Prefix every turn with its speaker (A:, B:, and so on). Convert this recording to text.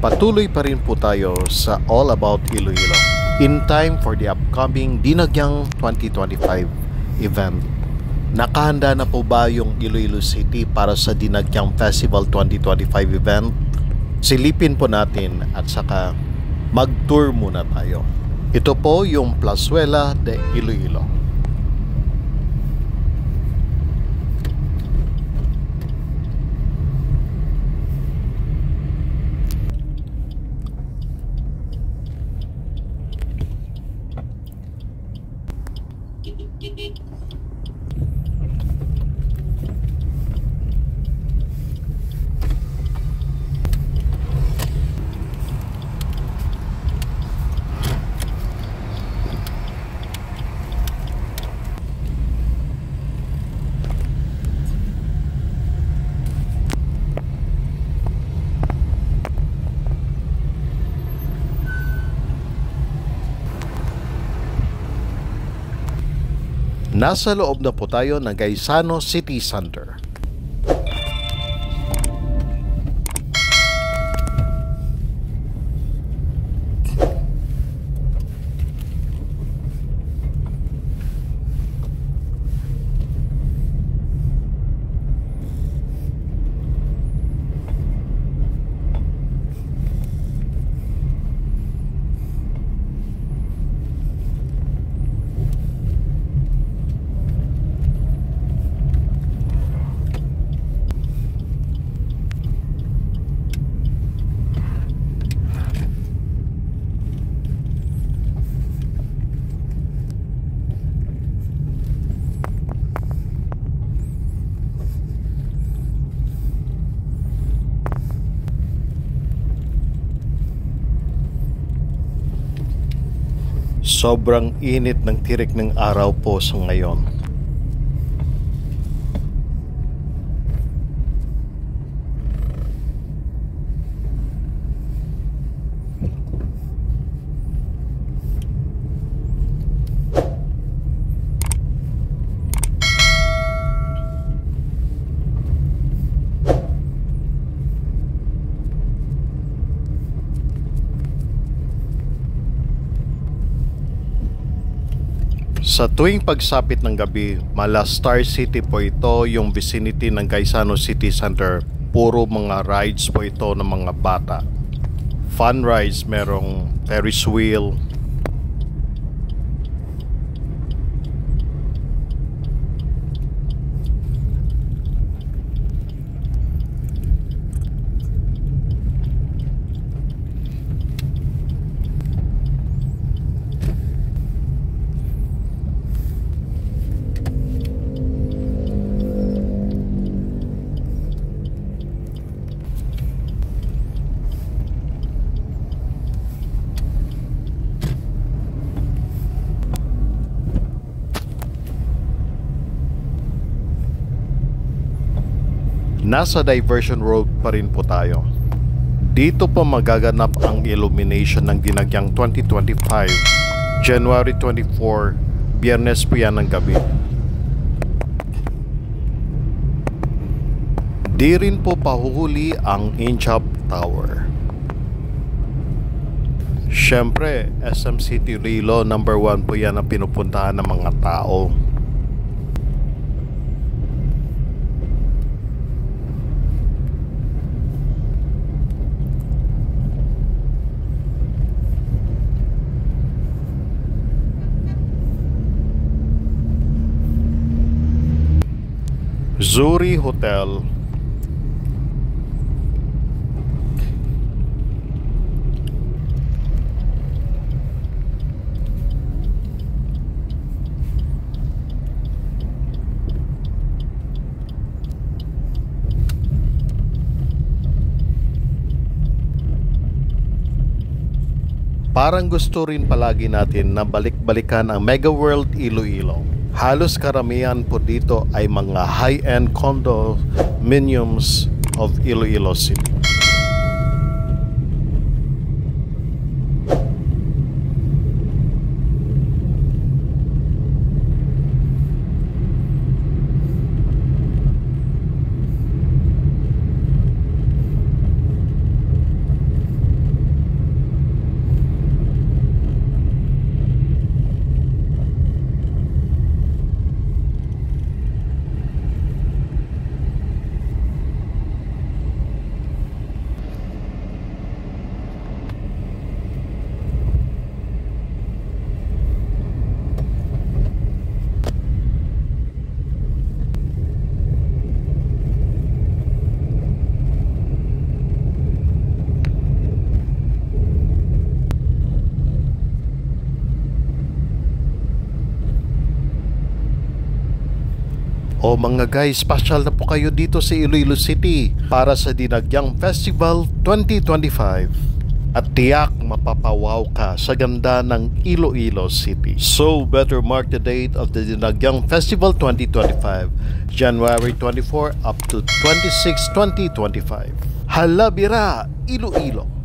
A: Patuloy pa rin po tayo sa All About Iloilo in time for the upcoming Dinagyang 2025 event. Nakahanda na po ba yung Iloilo City para sa Dinagyang Festival 2025 event? Silipin po natin at saka mag-tour muna tayo. Ito po yung Plazuela de Iloilo. Nasa loob na po tayo ng Gaisano City Center. Sobrang init ng tirik ng araw po sa ngayon. Sa tuwing pagsapit ng gabi, mala Star City po ito, yung vicinity ng Gaisano City Center. Puro mga rides po ito ng mga bata. Fun rides, merong Ferris wheel. Nasa Diversion Road pa rin po tayo. Dito po magaganap ang illumination ng Dinagyang 2025, January 24, Biyernes po yan ng gabi. Di rin po pahuhuli ang Inchap Tower. Siyempre, SM City Iloilo number 1 po yan ang pinupuntahan ng mga tao. Zuri Hotel. Parang gusto rin palagi natin na balik-balikan ang Mega World Iloilo. Halos karamihan po dito ay mga high-end condominiums of Iloilo City. O mga guys, pasyal na po kayo dito sa Iloilo City para sa Dinagyang Festival 2025. At tiyak mapapawaw ka sa ganda ng Iloilo City. So better mark the date of the Dinagyang Festival 2025, January 24 up to 26, 2025. Halabira, Iloilo!